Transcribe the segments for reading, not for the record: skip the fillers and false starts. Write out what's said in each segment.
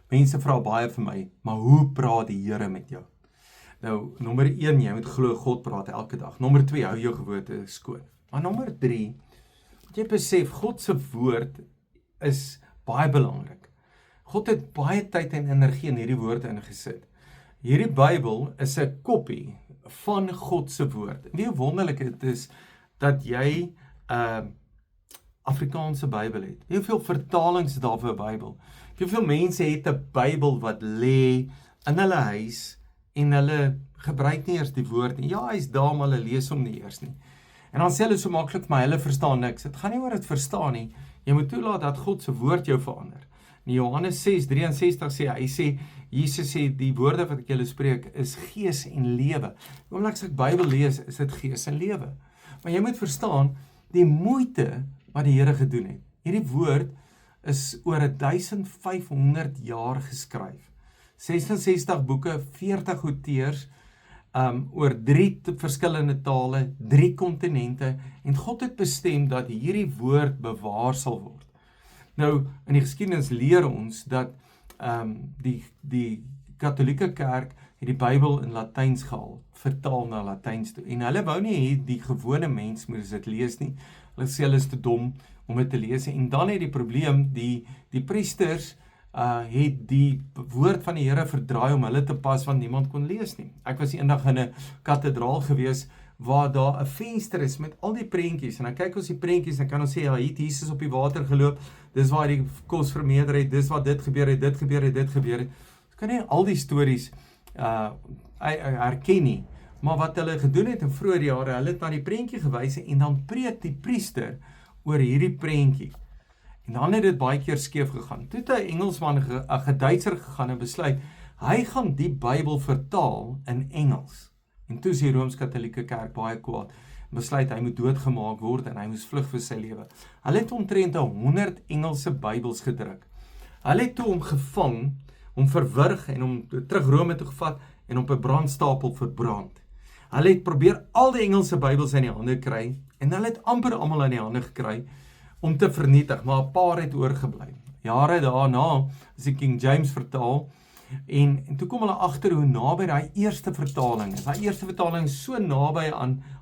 Mense vra baie vir my, maar hoe praat die Here met jou? Nou, nommer 1, jy moet glo God praat elke dag. Nommer 2, hou jou gewoonte skoon. Maar nommer 3, jy besef, God se woord is baie belangrik. God het baie tyd en energie in hierdie woord ingesit. Hierdie Bybel is 'n kopie van God se woord. En hoe wonderlik dit is, dat jy Afrikaanse Bybel het. Hoeveel vertalings daar vir 'n Bybel? Hoeveel mense het 'n Bybel wat lê in hulle huis en hulle gebruik nie eers die woord nie. Ja, hy's daar, maar hulle lees hom nie eers nie. En dan sê hulle so maklik vir my, hulle verstaan niks. Dit gaan nie oor dit verstaan nie. Jy moet toelaat dat God se woord jou verander. In Johannes 6:63 hy sê, Jesus sê, die woorde wat ek julle spreek, is gees en lewe. Oomblik as ek Bybel lees, is dit gees en lewe. Maar jy moet verstaan, die moeite wat die Here gedoen het. Hierdie woord is oor 1500 jaar geskryf. 66 boeke, 40 auteurs, oor 3 verskillende tale, 3 kontinente, en God het bestem dat hierdie woord bewaar sal word. Nou, in die geskiedenis leer ons dat die Katholieke Kerk het die Bybel in Latyns gehaal, vertaal na Latyns toe. En hulle wou nie hê die gewone mens moet dit lees nie. Hulle sê hulle is te dom om dit te lees. En dan het die probleem, die priesters het die woord van die Here verdraai om hulle te pas, want niemand kon lees nie. Ek was eendag in 'n kathedraal gewees, waar daar 'n venster is met al die prentjies, en dan kyk ons die prentjies, dan kan ons sê, ja, hier het Jesus op die water geloop, dis waar die kos vermeerder het, dis wat dit gebeur het, dit gebeur het, dit gebeur het. Ons kan nie al die stories herken nie, maar wat hulle gedoen het in vroeë jare, hulle het na die prentjie gewys, en dan preek die priester oor hierdie prentjie. En dan het dit baie keer skeef gegaan. Toe het 'n Engelsman, 'n Duitser gegaan en besluit, hy gaan die Bybel vertaal in Engels. En toe is die Rooms-Katholieke Kerk baie kwaad, besluit hy moet doodgemaak word en hy moes vlug vir sy lewe. Hulle het omtrent 100 Engelse Bybels gedruk. Hulle het toe hom gevang, hom verwrig en hom terug Rome toe gevat en op 'n brandstapel verbrand. Hulle het probeer al die Engelse Bybels in die hande kry en hulle het amper almal in die hande gekry om te vernietig, maar 'n paar het oorgebly. Jare daarna is die King James vertaal, en toe kom hulle agter hoe naby daai eerste vertaling is. Daai eerste vertaling is so naby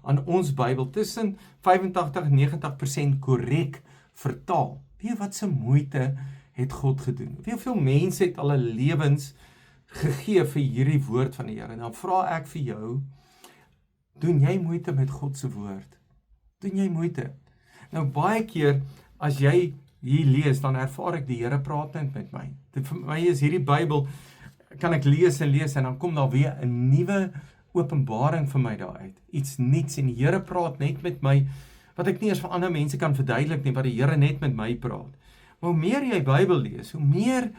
aan ons Bybel, tussen 85-90% korrek vertaal. Weet jy wat se moeite het God gedoen? Weet jy hoeveel mense het al hulle lewens gegee vir hierdie woord van die Here? En dan vra ek vir jou, doen jy moeite met God se woord? Doen jy moeite? Nou baie keer, as jy hier lees, dan ervaar ek die Here praat net met my. Vir my is hierdie Bybel, kan ek lees en dan kom daar weer 'n nuwe openbaring vir my daaruit. Iets niets, en die Here praat net met my, wat ek nie eens vir ander mense kan verduidelik nie, wat die Here net met my praat. Maar hoe meer jy Bybel lees, hoe meer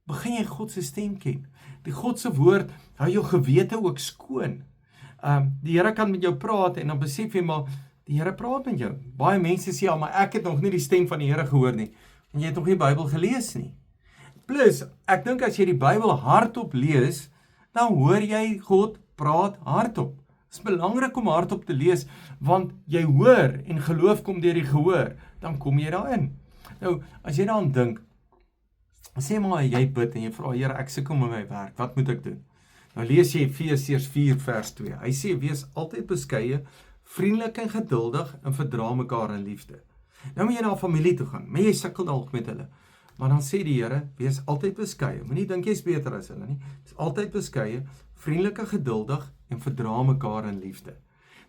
begin jy God se stem ken. Die God se woord hou jou gewete ook skoon. Die Here kan met jou praat, en dan besef jy maar, die Here praat met jou. Baie mense sê, ja, maar ek het nog nie die stem van die Here gehoor nie, en jy het nog nie die Bybel gelees nie. Plus, ek dink as jy die Bybel hardop lees, dan hoor jy God praat hardop. Het is belangrik om hardop te lees, want jy hoor, en geloof kom deur die gehoor, dan kom jy daarin. Nou, as jy daaraan dink, sê maar jy bid en jy vra, Here, ek sukkel met my werk, wat moet ek doen? Nou lees jy Efesiërs 4 vers 2. Hy sê, wees altyd beskeie, vriendelik en geduldig, en verdra mekaar in liefde. Nou moet jy na 'n familie toe gaan, maar jy sukkel dalk met hulle. Maar dan sê die Here, wees altyd beskeie. Moenie dink jy's beter as hulle nie. Wees altyd beskeie, vriendelik en geduldig, en verdra mekaar in liefde.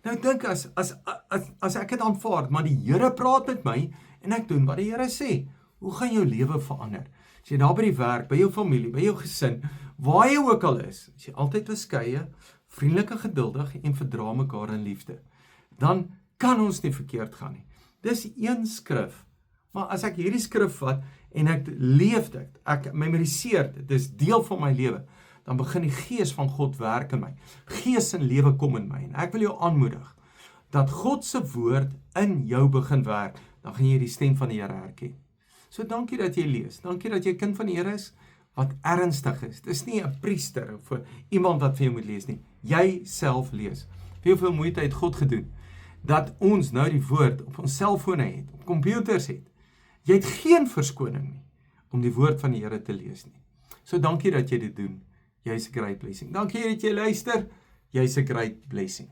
Nou dink as ek het aanvaard, maar die Here praat met my, en ek doen wat die Here sê, hoe gaan jou lewe verander? As jy daar by die werk, by jou familie, by jou gesin, waar jy ook al is jy altyd beskeie, vriendelik en geduldig, en verdra mekaar in liefde. Dan kan ons nie verkeerd gaan nie. Dis een skrif, maar as ek hierdie skrif vat, en ek leef dit, ek memoriseer dit, dis deel van my lewe, dan begin die gees van God werk in my. Gees en lewe kom in my, en ek wil jou aanmoedig, dat God se woord in jou begin werk, dan gaan jy die stem van die Here herken. So dankie dat jy lees, dankie dat jy kind van die Here is, wat ernstig is. Dis nie 'n priester, of iemand wat vir jou moet lees nie, jy self lees. Hoeveel moeite het God gedoen, dat ons nou die woord op ons selfone het, op computers het. Jy het geen verskoning nie, om die woord van die Here te lees nie. So dankie dat jy dit doen. Jy's 'n great blessing. Dankie dat jy luister. Jy's 'n great blessing.